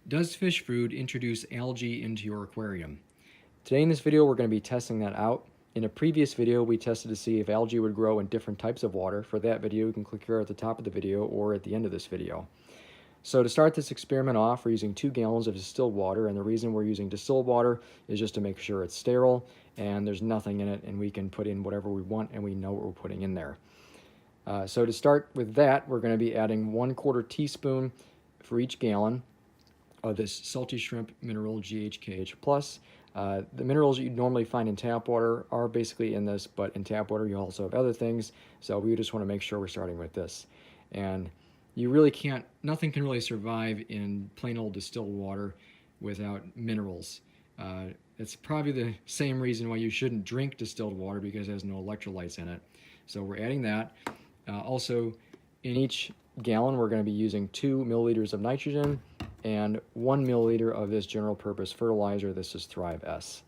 Does fish food introduce algae into your aquarium? Today in this video we're going to be testing that out. In a previous video we tested to see if algae would grow in different types of water. For that video you can click here at the top of the video or at the end of this video. So to start this experiment off, we're using 2 gallons of distilled water, and the reason we're using distilled water is just to make sure it's sterile and there's nothing in it, and we can put in whatever we want and we know what we're putting in there. So to start with that, we're going to be adding 1/4 teaspoon for each gallon of this salty shrimp mineral GHKH plus. The minerals that you normally find in tap water are basically in this, but in tap water you also have other things, so we just want to make sure we're starting with this. And you really can't, nothing can really survive in plain old distilled water without minerals. It's probably the same reason why you shouldn't drink distilled water, because it has no electrolytes in it. So we're adding that. Also, in each gallon we're going to be using 2 milliliters of nitrogen and 1 milliliter of this general purpose fertilizer. This is Thrive S.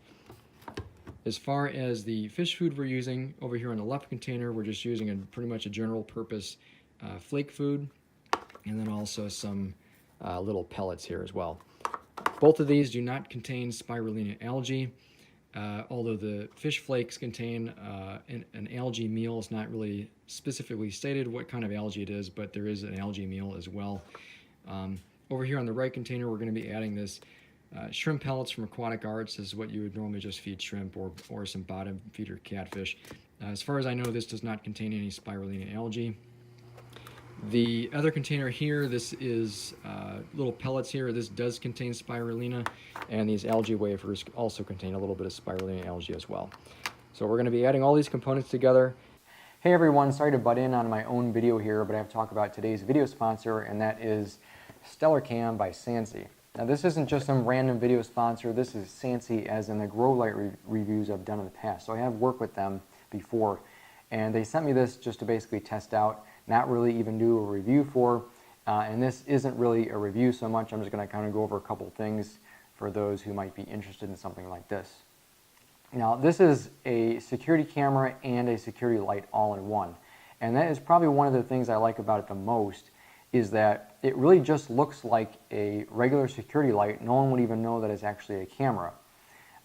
As far as the fish food we're using, over here in the left container we're just using pretty much a general purpose flake food, and then also some little pellets here as well. Both of these do not contain spirulina algae, although the fish flakes contain an algae meal. It's not really specifically stated what kind of algae it is, but there is an algae meal as well. Over here on the right container we're going to be adding this shrimp pellets from Aquatic Arts. This is what you would normally just feed shrimp or some bottom feeder catfish. As far as I know, this does not contain any spirulina algae. The other container here, this is little pellets here. This does contain spirulina, and these algae wafers also contain a little bit of spirulina algae as well. So we're going to be adding all these components together. Hey everyone, sorry to butt in on my own video here, but I have to talk about today's video sponsor, and that is Stellar Cam by Sansi. Now this isn't just some random video sponsor. This is Sansi as in the grow light reviews I've done in the past. So I have worked with them before, and they sent me this just to basically test out, not really even do a review for. And this isn't really a review so much. I'm just going to kind of go over a couple things for those who might be interested in something like this. Now this is a security camera and a security light all in one. And that is probably one of the things I like about it the most, is that it really just looks like a regular security light. No one would even know that it's actually a camera.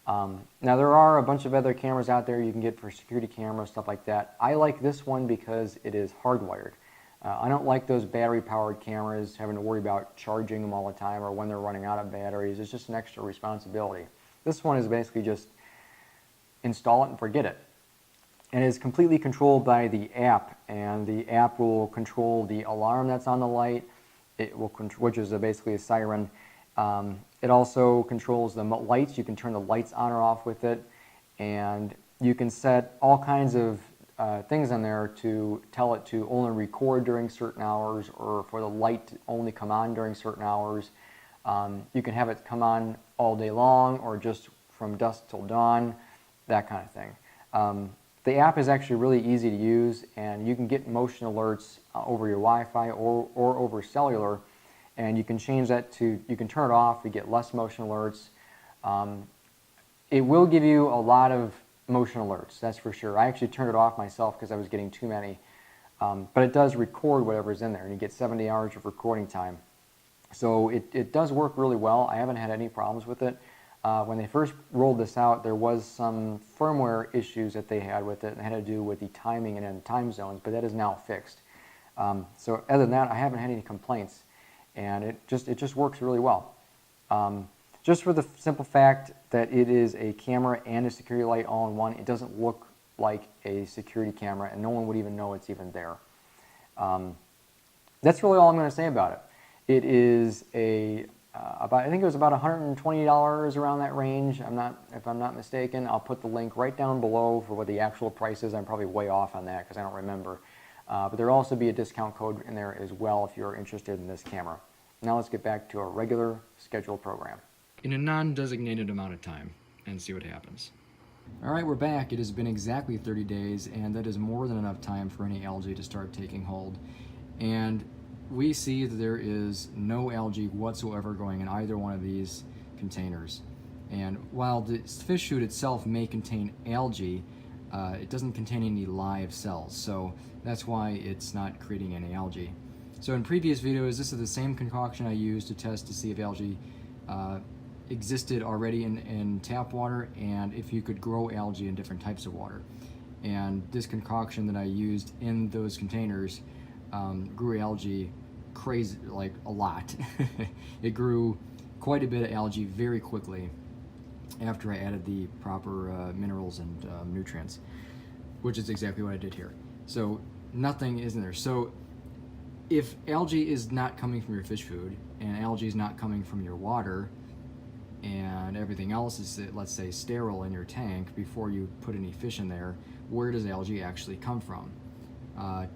Now there are a bunch of other cameras out there you can get for security cameras, stuff like that. I like this one because it is hardwired. I don't like those battery powered cameras, having to worry about charging them all the time or when they're running out of batteries. It's just an extra responsibility. This one is basically just install it and forget it. And it is completely controlled by the app, and the app will control the alarm that's on the light, which is basically a siren. It also controls the lights. You can turn the lights on or off with it, and you can set all kinds of things in there to tell it to only record during certain hours, or for the light to only come on during certain hours. You can have it come on all day long, or just from dusk till dawn, that kind of thing. The app is actually really easy to use, and you can get motion alerts over your Wi-Fi or over cellular, and you can change that to, you can turn it off to get less motion alerts. It will give you a lot of motion alerts, that's for sure. I actually turned it off myself because I was getting too many, but it does record whatever's in there, and you get 70 hours of recording time. So it does work really well. I haven't had any problems with it. When they first rolled this out, there was some firmware issues that they had with it, and it had to do with the timing and time zones, but that is now fixed. So other than that, I haven't had any complaints, and it just works really well. Just for the simple fact that it is a camera and a security light all in one, it doesn't look like a security camera, and no one would even know it's even there. That's really all I'm going to say about it. It is I think it was about $120 around that range. If I'm not mistaken. I'll put the link right down below for what the actual price is. I'm probably way off on that because I don't remember. But there'll also be a discount code in there as well if you're interested in this camera. Now let's get back to our regular scheduled program. In a non-designated amount of time, and see what happens. Alright, we're back. It has been exactly 30 days, and that is more than enough time for any algae to start taking hold. And we see that there is no algae whatsoever going in either one of these containers. And while the fish food itself may contain algae, it doesn't contain any live cells, so that's why it's not creating any algae. So in previous videos, this is the same concoction I used to test to see if algae existed already in tap water, and if you could grow algae in different types of water. And this concoction that I used in those containers grew algae crazy, like a lot. It grew quite a bit of algae very quickly after I added the proper minerals and nutrients, which is exactly what I did here. So nothing is in there. So if algae is not coming from your fish food, and algae is not coming from your water, and everything else is, let's say, sterile in your tank before you put any fish in there, where does algae actually come from?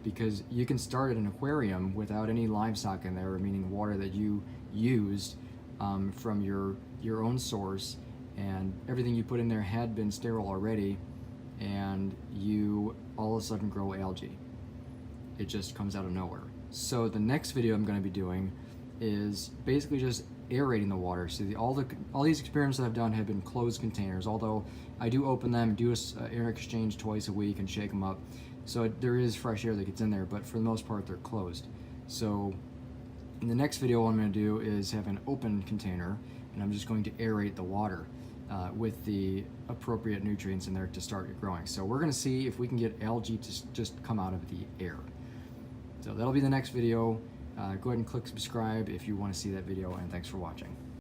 Because you can start at an aquarium without any livestock in there, meaning water that you used from your own source, and everything you put in there had been sterile already, and you all of a sudden grow algae. It just comes out of nowhere. So the next video I'm going to be doing is basically just aerating the water. So all these experiments that I've done have been closed containers, although I do open them, do an air exchange twice a week and shake them up. So there is fresh air that gets in there, but for the most part they're closed. So in the next video what I'm going to do is have an open container, and I'm just going to aerate the water with the appropriate nutrients in there to start it growing. So we're going to see if we can get algae to just come out of the air. So that'll be the next video. Go ahead and click subscribe if you want to see that video, and thanks for watching.